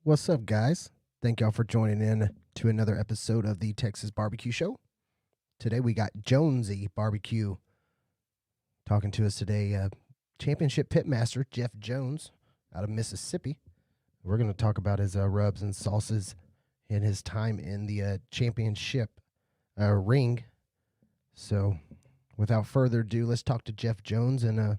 What's up, guys? Thank y'all for joining in to another episode of the Texas Barbecue Show. Today we got Jonesy BBQ talking to us today. Championship pitmaster Jeff Jones out of Mississippi. We're going to talk about his rubs and sauces and his time in the championship ring. So, without further ado, let's talk to Jeff Jones and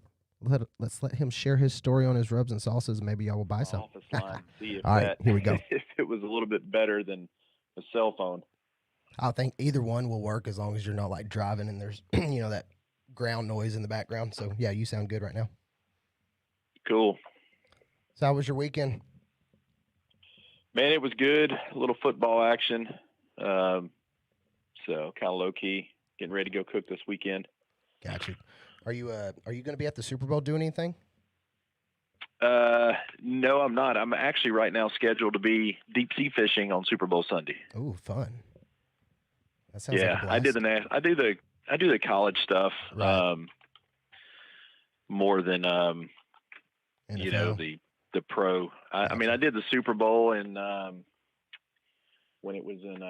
let's let him share his story on his rubs and sauces. Maybe y'all will buy some. Office line. See if All right, here we go. If it was a little bit better than a cell phone. I think either one will work as long as you're not like driving and there's that ground noise in the background. So yeah, you sound good right now. Cool. So how was your weekend? Man, it was good. A little football action. So kind of low key. Getting ready to go cook this weekend. Gotcha. Are you going to be at the Super Bowl doing anything? No, I'm not. I'm actually right now scheduled to be deep sea fishing on Super Bowl Sunday. Oh, fun. That sounds like a blast. I do the college stuff. Right. More than NFL. the pro. I mean, I did the Super Bowl in when it was in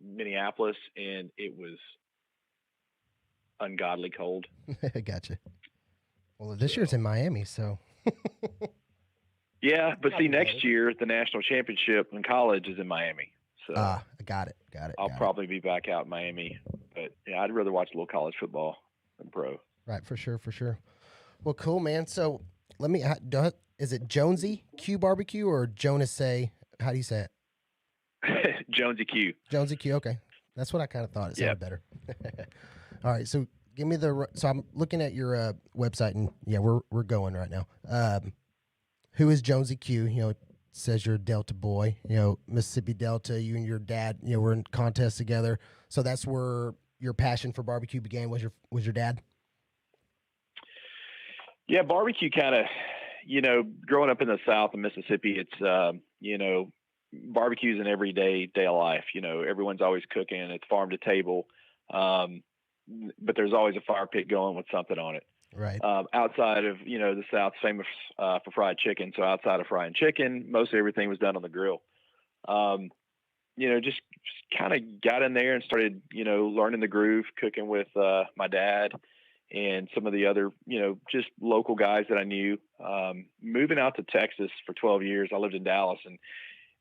Minneapolis, and it was ungodly cold. Gotcha. Well, this year's in Miami, so. Yeah, but see, next year the national championship in college is in Miami. So got it. I'll probably be back out in Miami, but yeah, I'd rather watch a little college football than pro. Right, for sure. Well, cool, man. So let me. Is it Jonesy Q BBQ or Jonesy? How do you say it? Jonesy Q. Jonesy Q. Okay, that's what I kind of thought. It sounded better. All right, so give me so I'm looking at your website, and yeah, we're going right now. Who is Jonesy Q? It says you're a Delta boy. Mississippi Delta. You and your dad, were in contests together. So that's where your passion for barbecue began. Was your dad? Yeah, barbecue kind of, growing up in the South of Mississippi, it's barbecue's an everyday day of life. Everyone's always cooking. It's farm to table. But there's always a fire pit going with something on it. Right. Outside of, the South's famous for fried chicken. So outside of frying chicken, most everything was done on the grill. Just kind of got in there and started, learning the groove, cooking with my dad and some of the other, just local guys that I knew. Moving out to Texas for 12 years, I lived in Dallas, and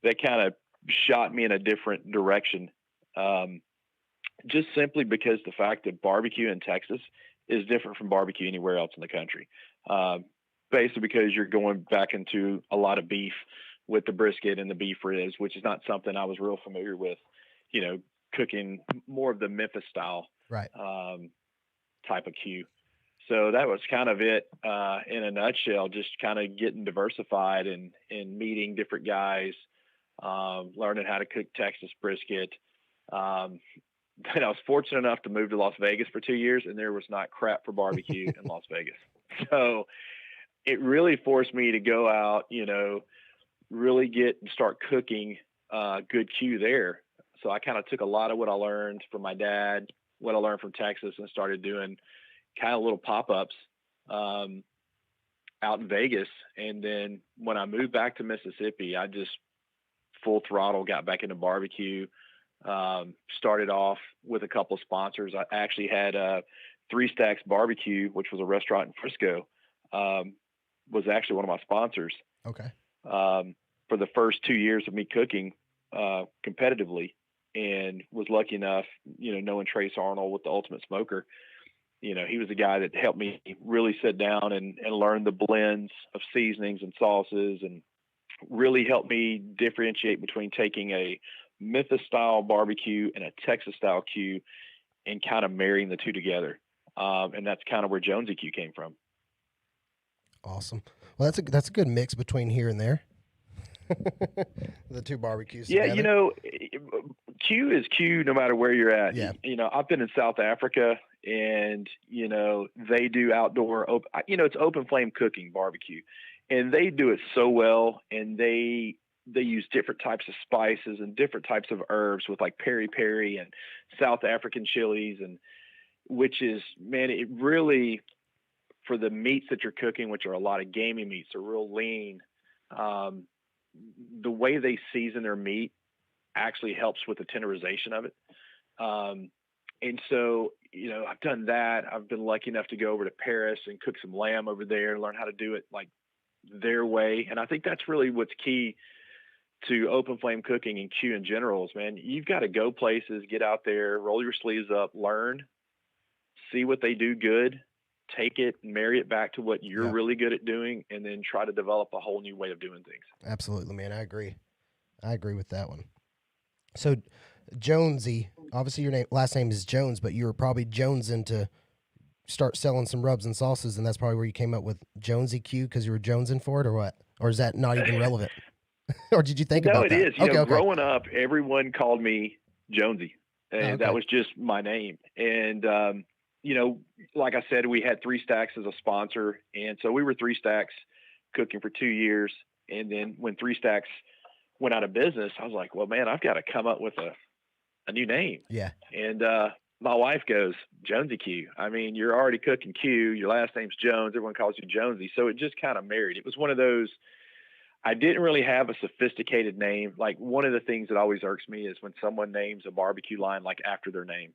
that kind of shot me in a different direction. Just simply because the fact that barbecue in Texas is different from barbecue anywhere else in the country. Basically because you're going back into a lot of beef with the brisket and the beef ribs, which is not something I was real familiar with, cooking more of the Memphis style right. Type of Q. So that was kind of it in a nutshell, just kind of getting diversified and meeting different guys, learning how to cook Texas brisket. But I was fortunate enough to move to Las Vegas for 2 years, and there was not crap for barbecue in Las Vegas. So it really forced me to go out, really get and start cooking good Q there. So I kind of took a lot of what I learned from my dad, what I learned from Texas, and started doing kind of little pop-ups out in Vegas. And then when I moved back to Mississippi, I just full throttle got back into barbecue. Started off with a couple of sponsors. I actually had Three Stacks Barbecue, which was a restaurant in Frisco, was actually one of my sponsors. Okay. For the first 2 years of me cooking competitively, and was lucky enough, knowing Trace Arnold with the Ultimate Smoker, he was the guy that helped me really sit down and learn the blends of seasonings and sauces, and really helped me differentiate between taking a Memphis style barbecue and a Texas style Q and kind of marrying the two together. And that's kind of where Jonesy Q came from. Awesome. Well, that's a good mix between here and there. The two barbecues. Yeah. Together. Q is Q no matter where you're at. Yeah. I've been in South Africa, and, they do outdoor, it's open flame cooking barbecue, and they do it so well, and they they use different types of spices and different types of herbs with like peri peri and South African chilies, and which is, man, it really, for the meats that you're cooking, which are a lot of gamey meats, are real lean. The way they season their meat actually helps with the tenderization of it. And so, I've done that. I've been lucky enough to go over to Paris and cook some lamb over there and learn how to do it like their way. And I think that's really what's key to open flame cooking and Q in general is, man, you've got to go places, get out there, roll your sleeves up, learn, see what they do good, take it, marry it back to what you're really good at doing, and then try to develop a whole new way of doing things. Absolutely, man. I agree. I agree with that one. So, Jonesy, obviously your last name is Jones, but you were probably jonesing to start selling some rubs and sauces, and that's probably where you came up with JonesyQ because you were jonesing for it, or what? Or is that not even relevant? Or did you think about that? No, it is. Okay. Growing up, everyone called me Jonesy, and that was just my name. And, like I said, we had Three Stacks as a sponsor, and so we were Three Stacks cooking for 2 years. And then when Three Stacks went out of business, I was like, well, man, I've got to come up with a new name. Yeah. And my wife goes, Jonesy Q. I mean, you're already cooking Q. Your last name's Jones. Everyone calls you Jonesy. So it just kind of married. It was one of those, I didn't really have a sophisticated name. Like, one of the things that always irks me is when someone names a barbecue line like after their name.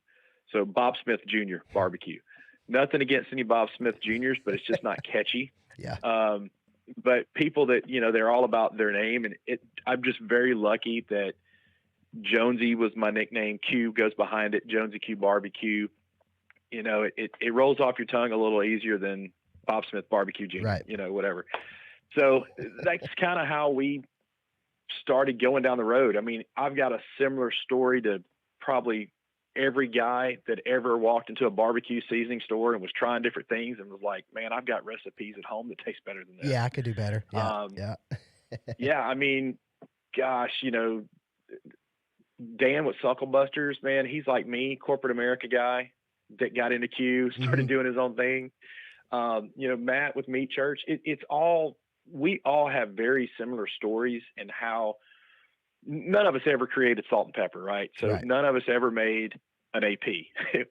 So Bob Smith Jr. barbecue. Nothing against any Bob Smith Jr.'s, but it's just not catchy. Yeah. But people that, they're all about their name. And I'm just very lucky that Jonesy was my nickname. Q goes behind it. Jonesy Q BBQ. It rolls off your tongue a little easier than Bob Smith Barbecue Jr. Right. Whatever. So that's kind of how we started going down the road. I mean, I've got a similar story to probably every guy that ever walked into a barbecue seasoning store and was trying different things and was like, man, I've got recipes at home that taste better than this. Yeah, I could do better. Yeah. Yeah. I mean, gosh, Dan with Sucklebusters, man, he's like me, corporate America guy that got into Q, started doing his own thing. Matt with Meat Church, we all have very similar stories, and how none of us ever created salt and pepper, right? So none of us ever made an AP.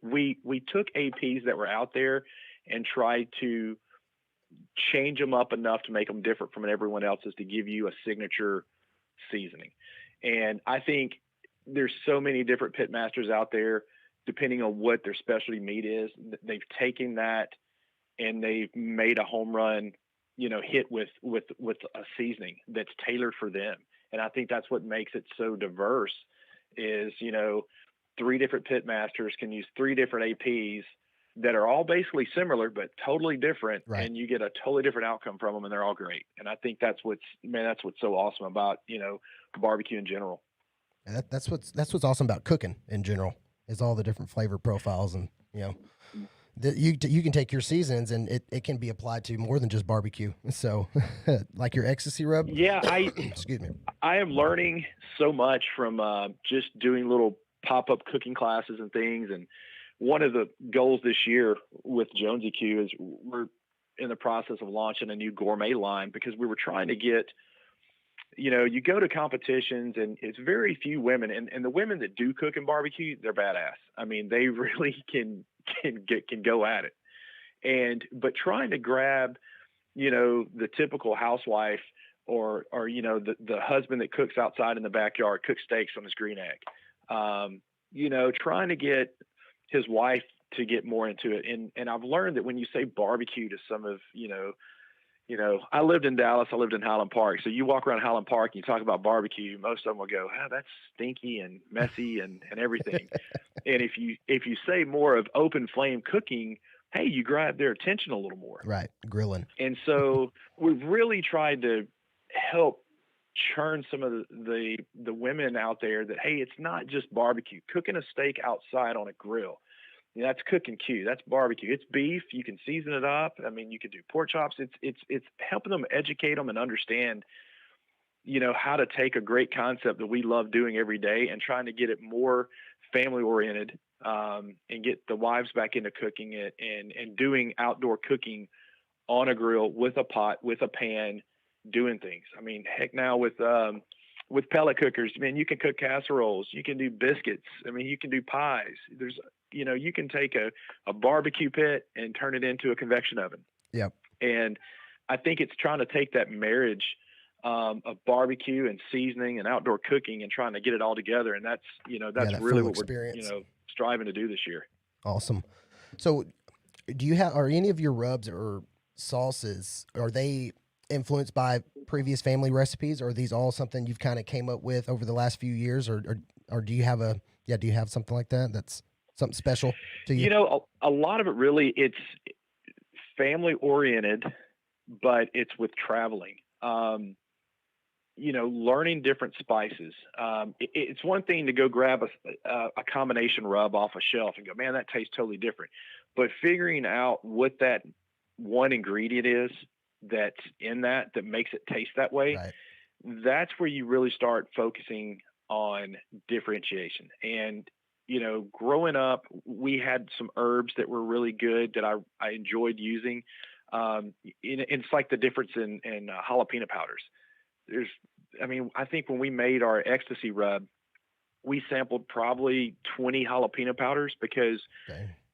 We took APs that were out there and tried to change them up enough to make them different from everyone else's to give you a signature seasoning. And I think there's so many different pitmasters out there, depending on what their specialty meat is. They've taken that and they've made a home run, hit with a seasoning that's tailored for them. And I think that's what makes it so diverse is, 3 different pitmasters can use 3 different APs that are all basically similar, but totally different. Right. And you get a totally different outcome from them, and they're all great. And I think that's what's so awesome about, barbecue in general. And that's what's awesome about cooking in general is all the different flavor profiles, and, you can take your seasonings and it can be applied to more than just barbecue. So like your Ectasy Rub. Yeah. Excuse me. I am learning so much from just doing little pop-up cooking classes and things. And one of the goals this year with Jonesy Q is we're in the process of launching a new gourmet line, because we were trying to get, you go to competitions and it's very few women, and the women that do cook and barbecue, they're badass. I mean, they really can go at it. But trying to grab, the typical housewife or the husband that cooks outside in the backyard, cooks steaks on his green egg, trying to get his wife to get more into it. And I've learned that when you say barbecue to some of, I lived in Dallas, I lived in Highland Park. So you walk around Highland Park and you talk about barbecue, most of them will go, oh, that's stinky and messy and everything. And if you say more of open flame cooking, hey, you grab their attention a little more. Right. Grilling. And so we've really tried to help churn some of the women out there that, hey, it's not just barbecue. Cooking a steak outside on a grill, that's cooking Q. That's barbecue. It's beef. You can season it up. I mean, you could do pork chops. It's helping them, educate them, and understand, how to take a great concept that we love doing every day and trying to get it more family oriented, and get the wives back into cooking it and doing outdoor cooking on a grill with a pot, with a pan, doing things. I mean, heck, now with with pellet cookers, man, you can cook casseroles, you can do biscuits. I mean, you can do pies. There's, you can take a barbecue pit and turn it into a convection oven. Yep. And I think it's trying to take that marriage of barbecue and seasoning and outdoor cooking and trying to get it all together. And that's, that's that really full what experience. we're, striving to do this year. Awesome. So are any of your rubs or sauces, are they influenced by previous family recipes, or are these all something you've kind of came up with over the last few years, or do you have do you have something like that that's something special to you? A lot of it really, it's family oriented, but it's with traveling. Learning different spices. It's one thing to go grab a combination rub off a shelf and go, man, that tastes totally different. But figuring out what that one ingredient is that's in that makes it taste that way, right. That's where you really start focusing on differentiation. And, growing up, we had some herbs that were really good that I enjoyed using. It's like the difference in jalapeno powders. I think when we made our Ectasy Rub, we sampled probably 20 jalapeno powders because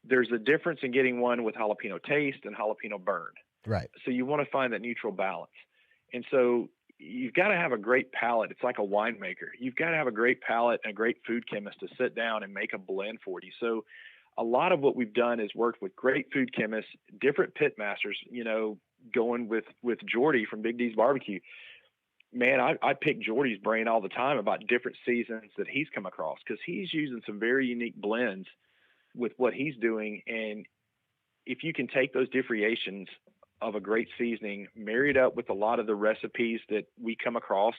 there's a difference in getting one with jalapeno taste and jalapeno burn. Right. So you want to find that neutral balance. And so you've got to have a great palate. It's like a winemaker. You've got to have a great palate and a great food chemist to sit down and make a blend for you. So a lot of what we've done is worked with great food chemists, different pitmasters, going with Jordy from Big D's Barbecue. Man, I pick Jordy's brain all the time about different seasons that he's come across, because he's using some very unique blends with what he's doing. And if you can take those differentiations of a great seasoning, married up with a lot of the recipes that we come across,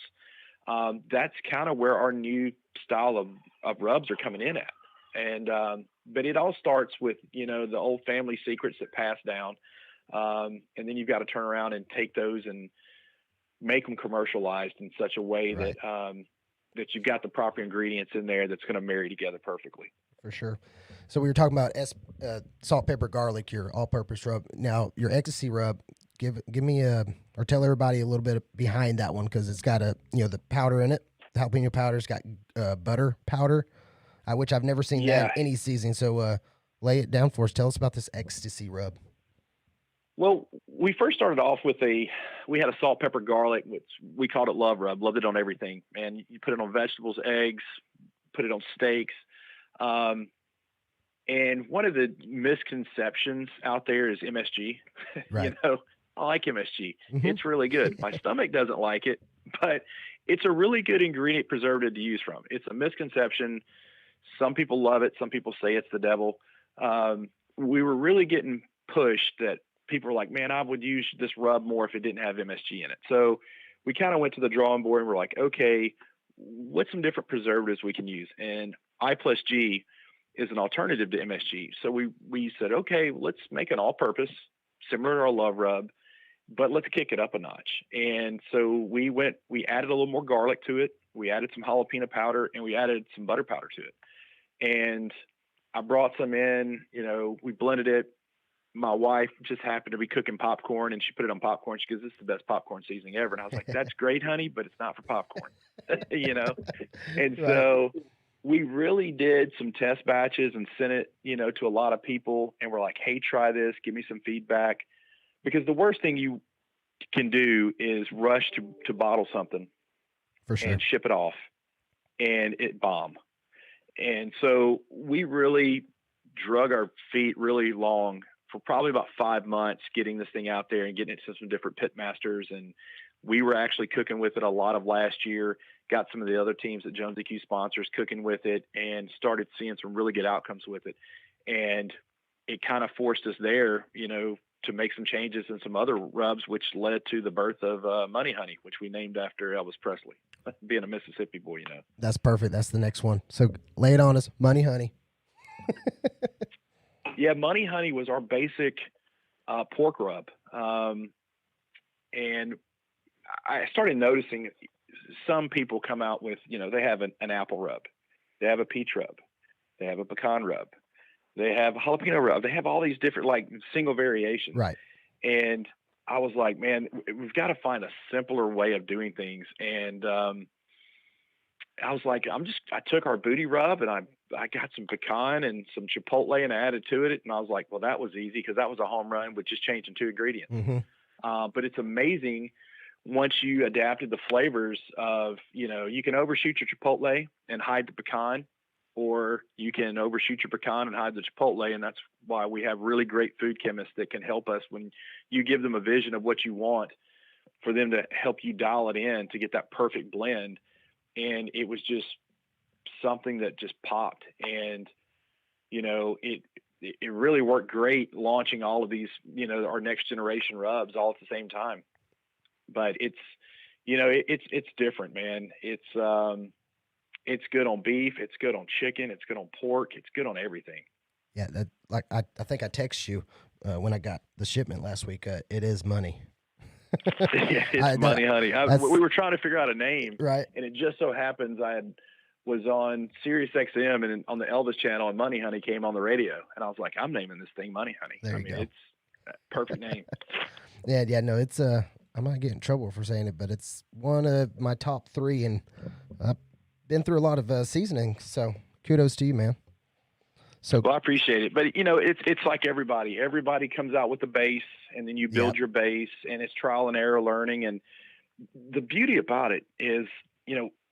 that's kind of where our new style of rubs are coming in at. And but it all starts with, the old family secrets that pass down. And then you've got to turn around and take those and make them commercialized in such a way right. that you've got the proper ingredients in there that's going to marry together perfectly. For sure. So we were talking about salt, pepper, garlic, your all-purpose rub. Now your Ectasy Rub, give me or tell everybody a little bit behind that one, because it's got the powder in it. The jalapeno powder's got butter powder, which I've never seen that in any seasoning. So lay it down for us. Tell us about this Ectasy Rub. Well, we first started off with we had a salt, pepper, garlic, which we called it Love Rub. Loved it on everything. And you put it on vegetables, eggs, put it on steaks. And one of the misconceptions out there is MSG. Right. I like MSG. Mm-hmm. It's really good. My stomach doesn't like it, but it's a really good ingredient preservative to use from. It's a misconception. Some people love it. Some people say it's the devil. We were really getting pushed that people were like, man, I would use this rub more if it didn't have MSG in it. So we kind of went to the drawing board and we're like, okay, what's some different preservatives we can use? And I+G is an alternative to MSG. So we said, okay, let's make an all-purpose, similar to our Love Rub, but let's kick it up a notch. And so we added a little more garlic to it. We added some jalapeno powder, and we added some butter powder to it. And I brought some in, we blended it. My wife just happened to be cooking popcorn, and she put it on popcorn. She goes, this is the best popcorn seasoning ever. And I was like, that's great, honey, but it's not for popcorn, And right. So we really did some test batches and sent it, to a lot of people. And we're like, hey, try this. Give me some feedback. Because the worst thing you can do is rush to bottle something for sure and ship it off and it bomb. And so we really drug our feet really long for probably about 5 months, getting this thing out there and getting it to some different pitmasters. And we were actually cooking with it a lot of last year, got some of the other teams that JonesyQ sponsors cooking with it, and started seeing some really good outcomes with it. And it kind of forced us there, to make some changes in some other rubs, which led to the birth of Money Honey, which we named after Elvis Presley, being a Mississippi boy, That's perfect. That's the next one. So lay it on us, Money Honey. Yeah, Money Honey was our basic pork rub. And I started noticing some people come out with, they have an apple rub. They have a peach rub. They have a pecan rub. They have a jalapeno rub. They have all these different, single variations. Right. And I was like, man, we've got to find a simpler way of doing things. And I was like, I took our booty rub and I got some pecan and some chipotle and I added to it. And I was like, well, that was easy because that was a home run with just changing 2 ingredients. Mm-hmm. But it's amazing once you adapted the flavors of, you can overshoot your chipotle and hide the pecan, or you can overshoot your pecan and hide the chipotle. And that's why we have really great food chemists that can help us when you give them a vision of what you want, for them to help you dial it in to get that perfect blend. And it was just something that just popped. And, it really worked great launching all of these, our next generation rubs all at the same time. But it's different, man. It's good on beef. It's good on chicken. It's good on pork. It's good on everything. Yeah. I think I texted you when I got the shipment last week. It is money. Yeah, it's money, honey. We were trying to figure out a name, right? And it just so happens was on Sirius XM and on the Elvis channel, and Money Honey came on the radio, and I was like, I'm naming this thing Money Honey. There you go. It's a perfect name. Yeah, no, it's I might get in trouble for saying it, but it's one of my top 3, and I've been through a lot of seasoning, so kudos to you, man. So, well, I appreciate it, but it's like everybody. Everybody comes out with the base, and then you build your base, and it's trial and error learning. And the beauty about it is,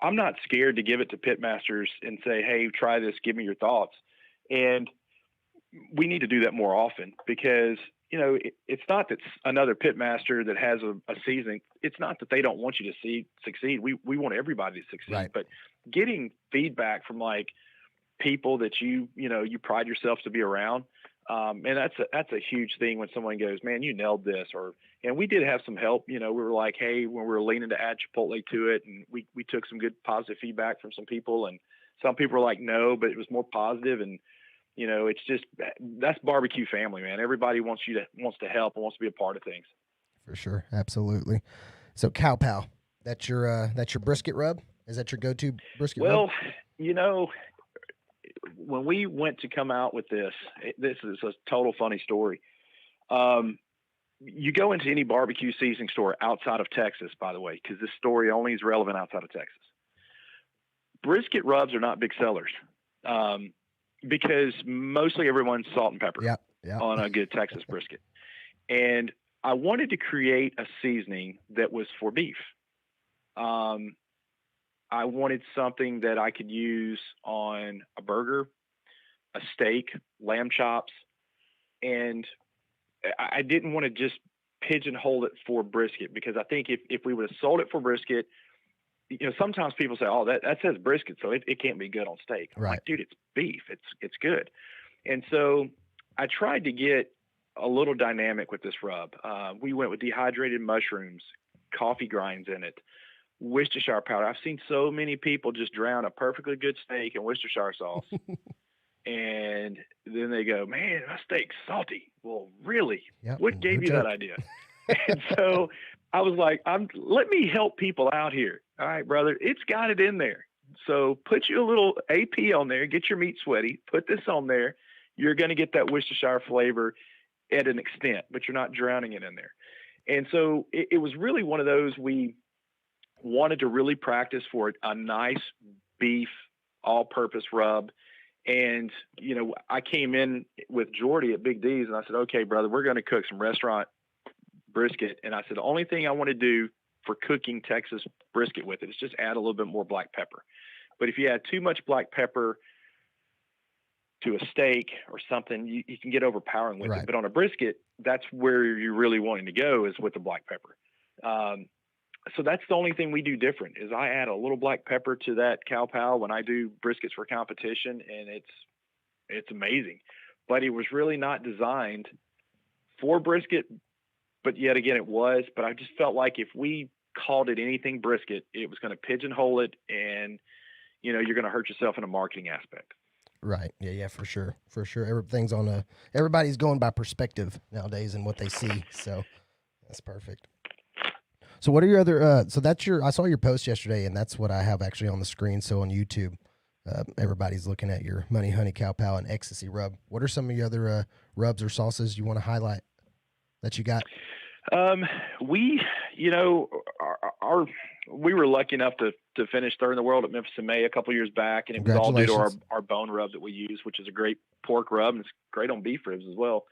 I'm not scared to give it to pitmasters and say, "Hey, try this. Give me your thoughts." And we need to do that more often because it's not that another pitmaster that has a seasoning. It's not that they don't want you to succeed. We want everybody to succeed, right. But getting feedback from like people that you pride yourself to be around, and that's a huge thing when someone goes, man, you nailed this. And we did have some help. We were like, hey, when we were leaning to add chipotle to it, and we took some good positive feedback from some people, and some people were like, no, but it was more positive. And it's just, that's barbecue family, man. Everybody wants to help and wants to be a part of things. For sure, absolutely. So Cow Pal, that's your brisket rub. Is that your go-to brisket rub? Well, when we went to come out with this is a total funny story. You go into any barbecue seasoning store outside of Texas, by the way, because this story only is relevant outside of Texas. Brisket rubs are not big sellers because mostly everyone's salt and pepper on a good Texas brisket. And I wanted to create a seasoning that was for beef. I wanted something that I could use on a burger, a steak, lamb chops, and I didn't want to just pigeonhole it for brisket, because I think if we would have sold it for brisket, sometimes people say, oh, that says brisket, so it can't be good on steak. I'm like, dude, it's beef. It's good. And so I tried to get a little dynamic with this rub. We went with dehydrated mushrooms, coffee grinds in it, Worcestershire powder. I've seen so many people just drown a perfectly good steak in Worcestershire sauce. And then they go, man, my steak's salty. Well, really? Yep. What gave you that idea? And so I was like, let me help people out here. All right, brother, it's got it in there. So put you a little AP on there, get your meat sweaty, put this on there. You're going to get that Worcestershire flavor at an extent, but you're not drowning it in there. And so it was really one of those, we wanted to really practice for a nice beef all-purpose rub. And, I came in with Jordy at Big D's and I said, okay, brother, we're going to cook some restaurant brisket. And I said, the only thing I want to do for cooking Texas brisket with it is just add a little bit more black pepper. But if you add too much black pepper to a steak or something, you can get overpowering with it. But on a brisket, that's where you're really wanting to go, is with the black pepper. So that's the only thing we do different, is I add a little black pepper to that Cow Pal when I do briskets for competition, and it's amazing. But it was really not designed for brisket, but yet again it was. But I just felt like if we called it anything brisket, it was going to pigeonhole it, and you're going to hurt yourself in a marketing aspect. Right. Yeah, for sure. For sure. Everybody's going by perspective nowadays and what they see. So that's perfect. So what are your other, I saw your post yesterday, and that's what I have actually on the screen. So on YouTube, everybody's looking at your Money Honey, Cow Pal, and Ectasy Rub. What are some of your other rubs or sauces you want to highlight that you got? We, our we were lucky enough to finish third in the world at Memphis in May a couple years back, and it was all due to our bone rub that we use, which is a great pork rub, and it's great on beef ribs as well.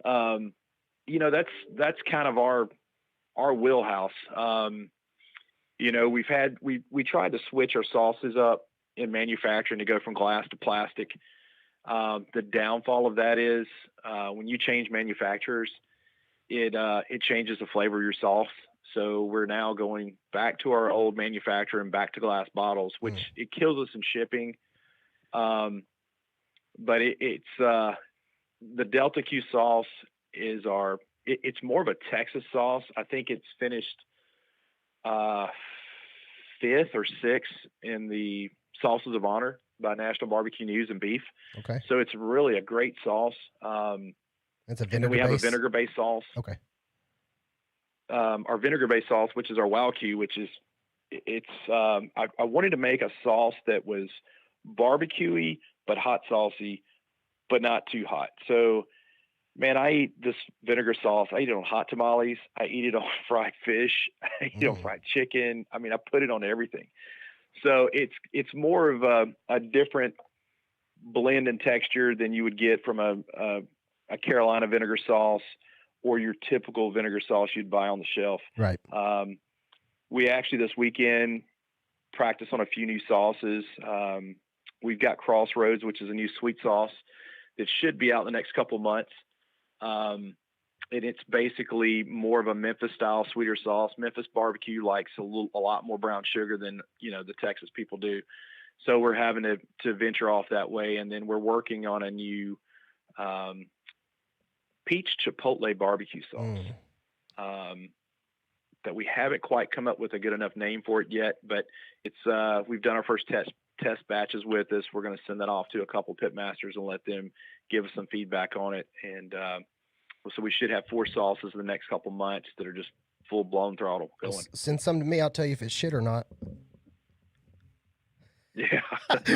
You know, that's kind of our wheelhouse. You know, we tried to switch our sauces up in manufacturing to go from glass to plastic. The downfall of that is when you change manufacturers, it changes the flavor of your sauce. So we're now going back to our old manufacturer and back to glass bottles, which it kills us in shipping. But it's the Delta Q sauce is it's more of a Texas sauce. I think it's finished 5th or 6th in the Sauces of Honor by National Barbecue News and Beef. Okay. So it's really a great sauce. It's a vinegar. And then we have a vinegar-based sauce. Okay. Our vinegar-based sauce, which is our Wow Q, which is I wanted to make a sauce that was barbecuey but hot saucy, but not too hot. So, man, I eat this vinegar sauce. I eat it on hot tamales. I eat it on fried fish. I eat it on fried chicken. I mean, I put it on everything. So it's more of a different blend and texture than you would get from a Carolina vinegar sauce or your typical vinegar sauce you'd buy on the shelf. Right. We actually this weekend practiced on a few new sauces. We've got Crossroads, which is a new sweet sauce that should be out in the next couple of months. And it's basically more of a Memphis style sweeter sauce. Memphis barbecue likes a lot more brown sugar than, you know, the Texas people do. So we're having to venture off that way. And then we're working on a new peach chipotle barbecue sauce that we haven't quite come up with a good enough name for it yet, but it's we've done our first test batches with this. We're going to send that off to a couple pitmasters and let them give us some feedback on it. And so we should have 4 sauces in the next couple months that are just full blown throttle going. Send some to me. I'll tell you if it's shit or not. Yeah.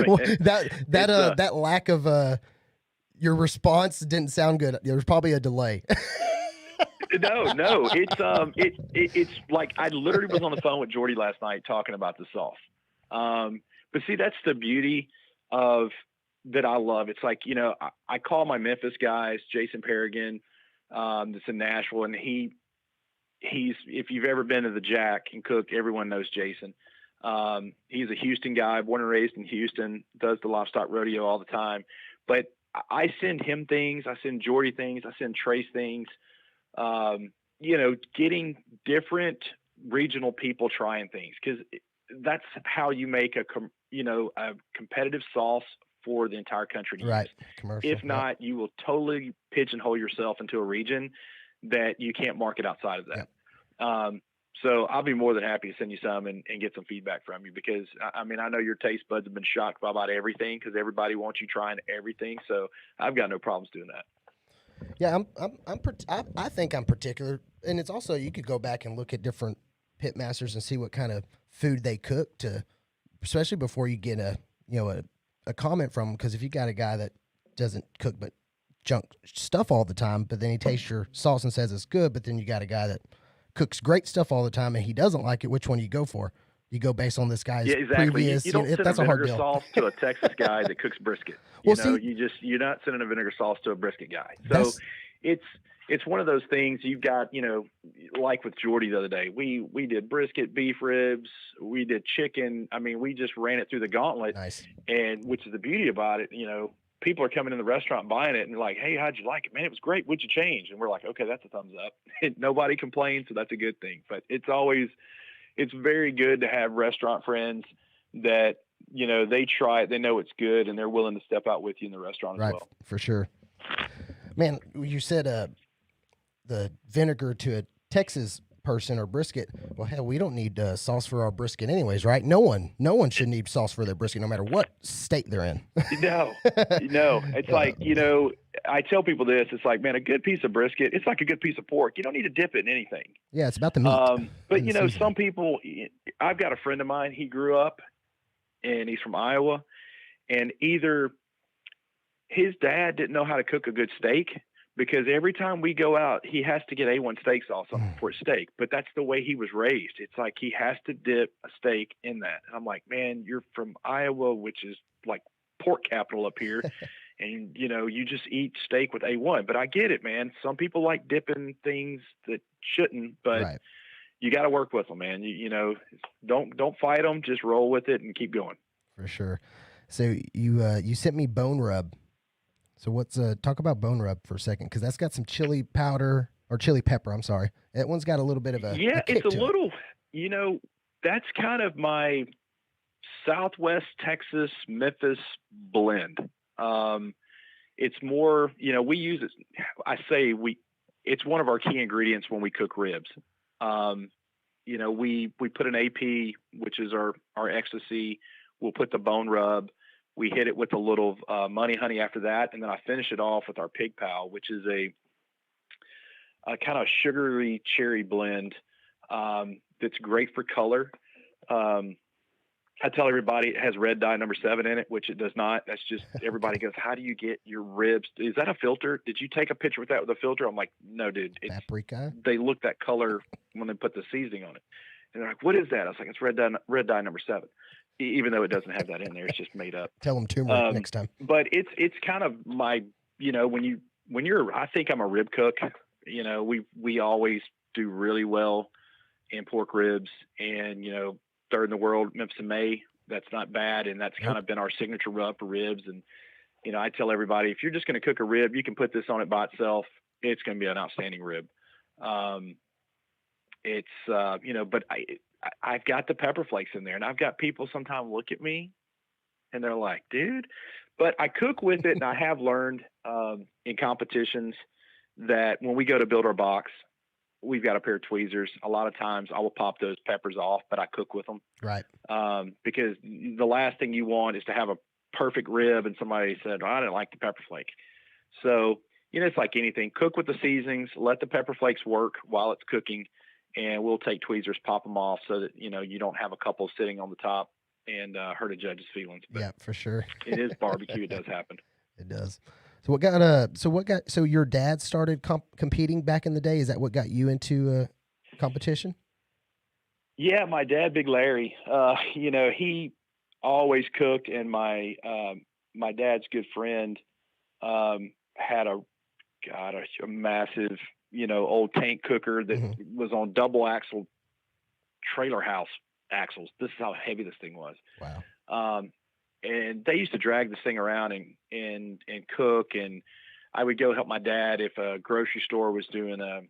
Well, that lack of your response didn't sound good. There was probably a delay. No. It's like I literally was on the phone with Jordy last night talking about the sauce. But see, that's the beauty of that I love. It's like, you know, I call my Memphis guys, Jason Paragon, that's in Nashville, and he's if you've ever been to the Jack and cook, everyone knows Jason. He's a Houston guy, born and raised in Houston, does the livestock rodeo all the time. But I send him things, I send Jordy things, I send Trace things. You know, getting different regional people trying things, because that's how you make a competitive sauce for the entire country to right. use. Commercial, if not, you will totally pigeonhole yourself into a region that you can't market outside of that. Yep. So I'll be more than happy to send you some and get some feedback from you, because I mean, I know your taste buds have been shocked by about everything because everybody wants you trying everything. So I've got no problems doing that. Yeah, I think I'm particular, and it's also, you could go back and look at different pitmasters and see what kind of food they cook to, especially before you get a comment from them. Because if you got a guy that doesn't cook but junk stuff all the time, but then he tastes your sauce and says it's good, but then you got a guy that cooks great stuff all the time and he doesn't like it, which one you go for? You go based on this guy's previous. You don't send that's a hard vinegar deal. sauce to a Texas guy that cooks brisket. You're not sending a vinegar sauce to a brisket guy. So it's one of those things. You've got, you know, like with Jordy the other day, we did brisket, beef ribs, we did chicken. I mean, we just ran it through the gauntlet. Nice. And which is the beauty about it, you know, people are coming in the restaurant buying it and they're like, hey, how'd you like it? Man, it was great. What'd you change? And we're like, okay, that's a thumbs up. Nobody complains, so that's a good thing. But it's very good to have restaurant friends that, you know, they try it, they know it's good, and they're willing to step out with you in the restaurant as well. For sure. Man, you said the vinegar to a Texas person or brisket. Well, hell, we don't need sauce for our brisket anyways, right? No one should need sauce for their brisket, no matter what state they're in. No. It's like, you know, I tell people this. It's like, man, a good piece of brisket, it's like a good piece of pork. You don't need to dip it in anything. Yeah, it's about the meat. But, you know, some people, I've got a friend of mine, he grew up, and he's from Iowa, and either his dad didn't know how to cook a good steak, because every time we go out, he has to get A1 steak sauce for his steak. But that's the way he was raised. It's like he has to dip a steak in that. And I'm like, man, you're from Iowa, which is like pork capital up here. And, you know, you just eat steak with A1. But I get it, man. Some people like dipping things that shouldn't, but Right. you got to work with them, man. You know, don't fight them. Just roll with it and keep going. For sure. So you sent me bone rub. So what's talk about bone rub for a second, because that's got some chili powder or chili pepper. I'm sorry. That one's got a little bit of a kick it's a to little. You know, that's kind of my Southwest Texas Memphis blend. It's more, you know, we use it. It's one of our key ingredients when we cook ribs. You know, we put an AP, which is our ecstasy. We'll put the bone rub. We hit it with a little money honey after that, and then I finish it off with our pig pal, which is a kind of sugary cherry blend that's great for color. I tell everybody it has red dye number 7 in it, which it does not. That's just, everybody goes, how do you get your ribs? Is that a filter? Did you take a picture with that with a filter? I'm like, no, dude. paprika. They look that color when they put the seasoning on it. And they're like, what is that? I was like, it's red dye number 7. Even though it doesn't have that in there, it's just made up. Tell them turmeric next time. But it's kind of my, you know, I think I'm a rib cook. You know, we always do really well in pork ribs, and, you know, third in the world, Memphis and May. That's not bad, and that's kind of been our signature rub for ribs. And, you know, I tell everybody, if you're just going to cook a rib, you can put this on it by itself. It's going to be an outstanding rib. You know, but I've got the pepper flakes in there, and I've got people sometimes look at me and they're like, dude, but I cook with it. And I have learned in competitions that when we go to build our box, we've got a pair of tweezers. A lot of times I will pop those peppers off, but I cook with them. Right. Because the last thing you want is to have a perfect rib and somebody said, oh, I didn't like the pepper flake. So, you know, it's like anything. Cook with the seasonings, let the pepper flakes work while it's cooking, and we'll take tweezers, pop them off so that, you know, you don't have a couple sitting on the top and hurt a judge's feelings. But yeah, for sure. It is barbecue. It does happen. It does. So your dad started competing back in the day? Is that what got you into competition? Yeah, my dad, Big Larry, you know, he always cooked, and my dad's good friend had a massive, you know, old tank cooker that was on double axle trailer house axles. This is how heavy this thing was. Wow. And they used to drag this thing around and cook. And I would go help my dad if a grocery store was doing a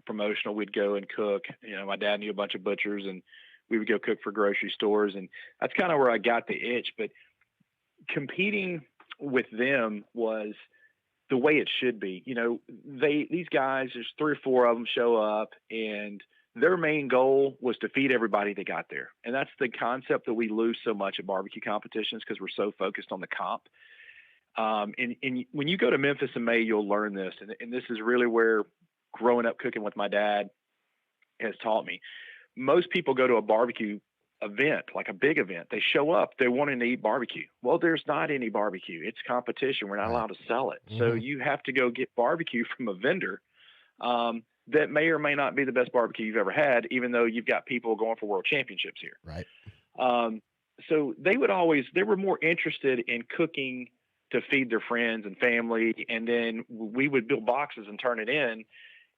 promotional. We'd go and cook. You know, my dad knew a bunch of butchers, and we would go cook for grocery stores. And that's kind of where I got the itch. But competing with them was the way it should be. You know, these guys, there's 3 or 4 of them show up, and their main goal was to feed everybody that got there. And that's the concept that we lose so much at barbecue competitions, because we're so focused on the comp. And when you go to Memphis in May, you'll learn this. And this is really where growing up cooking with my dad has taught me. Most people go to a barbecue event, like a big event. They show up, they're wanting to eat barbecue. Well, there's not any barbecue. It's competition. We're not allowed to sell it. So you have to go get barbecue from a vendor that may or may not be the best barbecue you've ever had, even though you've got people going for world championships here. Right. So they were more interested in cooking to feed their friends and family. And then we would build boxes and turn it in,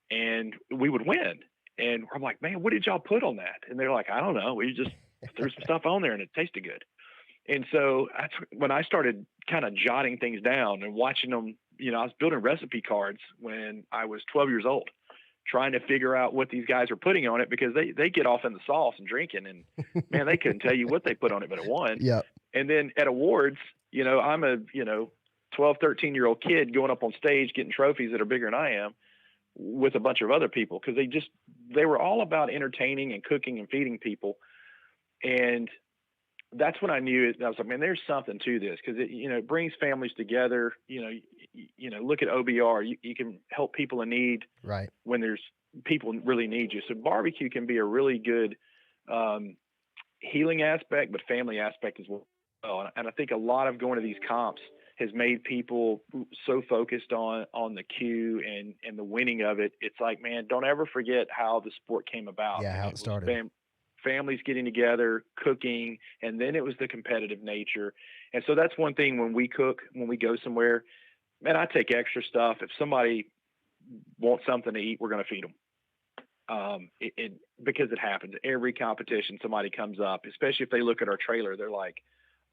and we would win. And I'm like, man, what did y'all put on that? And they're like, I don't know. We just threw some stuff on there and it tasted good. And so that's when I started kind of jotting things down and watching them. You know, I was building recipe cards when I was 12 years old, trying to figure out what these guys are putting on it, because they get off in the sauce and drinking, and man, they couldn't tell you what they put on it, but it won. Yeah. And then at awards, you know, I'm a, 12, 13-year-old kid going up on stage, getting trophies that are bigger than I am with a bunch of other people. Cause they were all about entertaining and cooking and feeding people. And that's when I knew it. I was like, man, there's something to this. Cause it brings families together. Look at OBR, you can help people in need, right, when there's people really need you. So barbecue can be a really good healing aspect, but family aspect as well. And I think a lot of going to these comps has made people so focused on the Q and the winning of it. It's like, man, don't ever forget how the sport came about. Yeah, And how it it was started. families getting together, cooking, and then it was the competitive nature. And so that's one thing when we cook, when we go somewhere, man, I take extra stuff. If somebody wants something to eat, we're going to feed them. Because it happens every competition, somebody comes up, especially if they look at our trailer, they're like,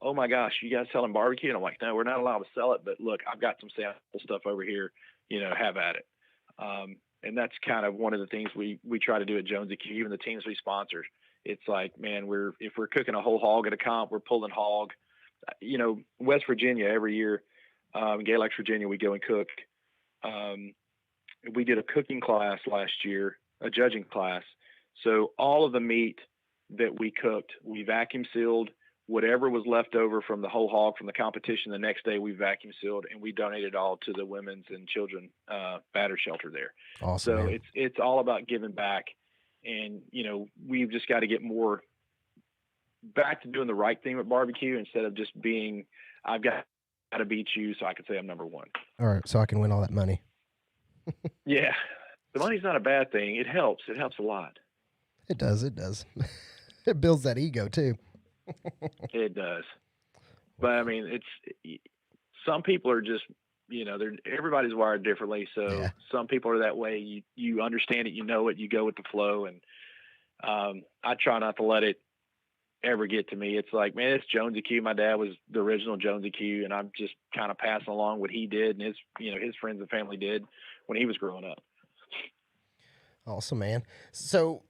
"Oh my gosh, you guys selling barbecue?" And I'm like, "No, we're not allowed to sell it, but look, I've got some sample stuff over here. Have at it." And that's kind of one of the things we try to do at Jonesy Q. Even the teams we sponsor, it's like, man, if we're cooking a whole hog at a comp, we're pulling hog. West Virginia every year, Galax, Virginia, we go and cook. We did a cooking class last year, a judging class. So all of the meat that we cooked, we vacuum sealed. Whatever was left over from the whole hog from the competition, the next day we vacuum sealed and we donated all to the women's and children battered shelter there. Awesome, So man. it's all about giving back, and we've just got to get more back to doing the right thing with barbecue instead of just being, I've got to beat you so I can say I'm number one. All right, so I can win all that money. Yeah, the money's not a bad thing. It helps. It helps a lot. It does. It does. It builds that ego too. It does. But I mean, some people are just, everybody's wired differently. So Yeah. some people are that way. You understand it, you know it, you go with the flow. And I try not to let it ever get to me. It's like, man, it's Jonesy Q. My dad was the original Jonesy Q, and I'm just kind of passing along what he did and his friends and family did when he was growing up. Awesome, man. So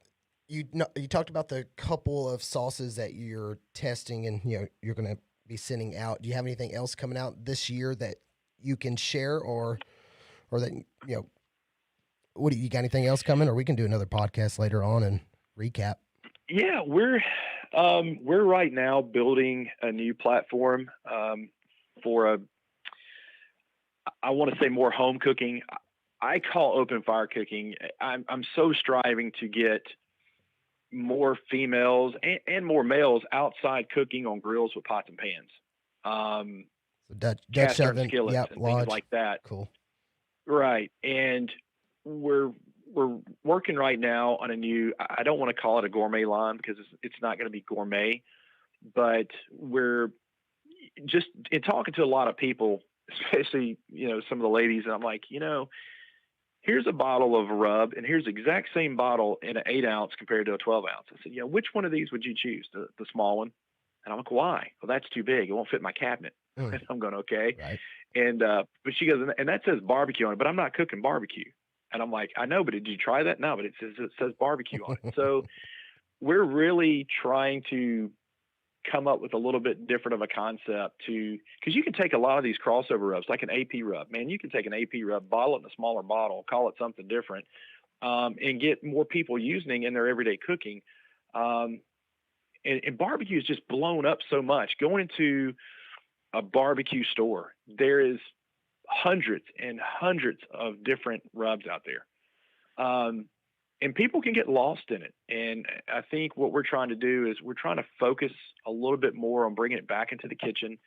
you talked about the couple of sauces that you're testing and you're going to be sending out. Do you have anything else coming out this year that you can share, or that what do you got anything else coming, or we can do another podcast later on and recap? Yeah, we're right now building a new platform for I want to say more home cooking. I call open fire cooking. I'm so striving to get more females and more males outside cooking on grills with pots and pans, So Dutch cast iron oven, skillets, yep, and things lodge, like that. cool. Right, and we're working right now on a new. I don't want to call it a gourmet line because it's not going to be gourmet, but we're just in talking to a lot of people, especially some of the ladies, and I'm like, here's a bottle of rub, and here's the exact same bottle in an 8-ounce compared to a 12-ounce. I said, which one of these would you choose? The small one? And I'm like, why? Well, that's too big. It won't fit in my cabinet. And I'm going, okay. Right. And but she goes, and that says barbecue on it, but I'm not cooking barbecue. And I'm like, I know, but did you try that? No, but it says barbecue on it. So we're really trying to come up with a little bit different of a concept because you can take a lot of these crossover rubs, like an AP rub. Man, you can take an AP rub, bottle it in a smaller bottle, call it something different, and get more people using it in their everyday cooking. And barbecue is just blown up so much. Going into a barbecue store, there is hundreds and hundreds of different rubs out there. And people can get lost in it. And I think what we're trying to do is we're trying to focus a little bit more on bringing it back into the kitchen,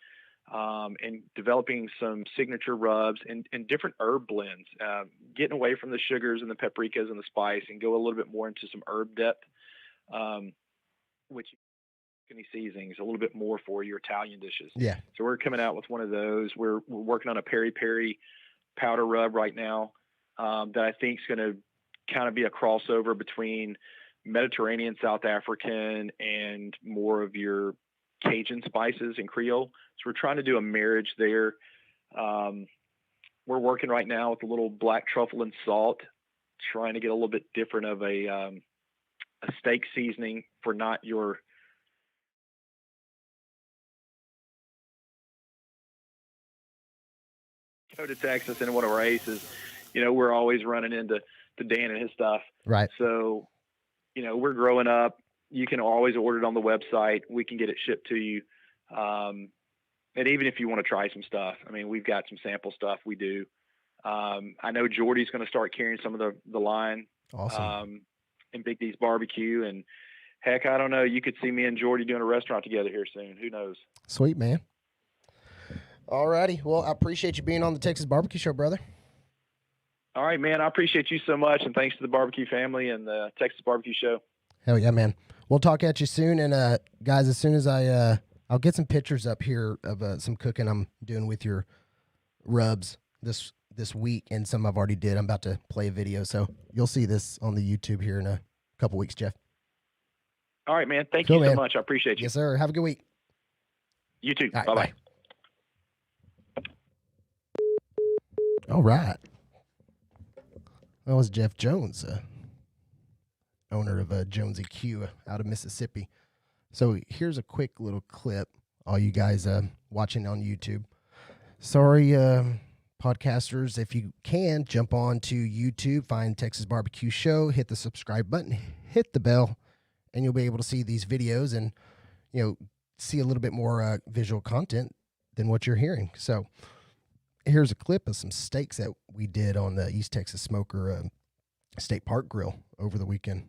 and developing some signature rubs and different herb blends, getting away from the sugars and the paprikas and the spice and go a little bit more into some herb depth, which any seasonings a little bit more for your Italian dishes. Yeah. So we're coming out with one of those. We're working on a peri-peri powder rub right now, that I think is going to kind of be a crossover between Mediterranean, South African, and more of your Cajun spices and Creole. So we're trying to do a marriage there. We're working right now with a little black truffle and salt, trying to get a little bit different of a steak seasoning for not your go to Texas, and one of our aces, we're always running into Dan and his stuff. Right. So, we're growing up. You can always order it on the website. We can get it shipped to you. And even if you want to try some stuff, I mean, we've got some sample stuff we do. I know Jordy's going to start carrying some of the line. Awesome. In Big D's Barbecue. And heck, I don't know. You could see me and Jordy doing a restaurant together here soon. Who knows? Sweet, man. All righty. Well, I appreciate you being on the Texas Barbecue Show, brother. All right, man. I appreciate you so much, and thanks to the barbecue family and the Texas Barbecue Show. Hell yeah, man. We'll talk at you soon. And guys, as soon as I'll get some pictures up here of some cooking I'm doing with your rubs this week, and some I've already did. I'm about to play a video, so you'll see this on the YouTube here in a couple weeks, Jeff. All right, man. Thank you so much. I appreciate you. Yes, sir. Have a good week. You too. Right, bye-bye. All right. That was Jeff Jones, owner of Jonesy Q out of Mississippi. So here's a quick little clip, all you guys watching on YouTube. Sorry, podcasters, if you can, jump on to YouTube, find Texas Barbecue Show, hit the subscribe button, hit the bell, and you'll be able to see these videos and, see a little bit more visual content than what you're hearing. So here's a clip of some steaks that we did on the East Texas Smoker State Park Grill over the weekend.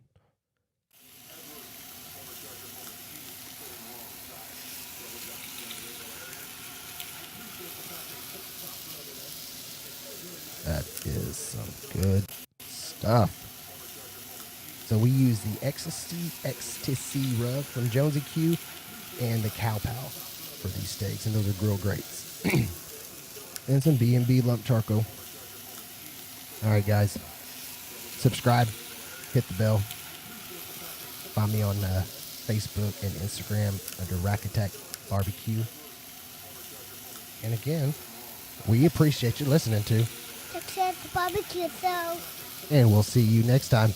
That is some good stuff. So we use the Ectasy Rub from Jonesy Q and the Cow Pal for these steaks, and those are grill grates. And some B&B lump charcoal. All right, guys. Subscribe. Hit the bell. Find me on Facebook and Instagram under Rack Attack Barbecue. And again, we appreciate you listening to Texas Barbecue Show. And we'll see you next time.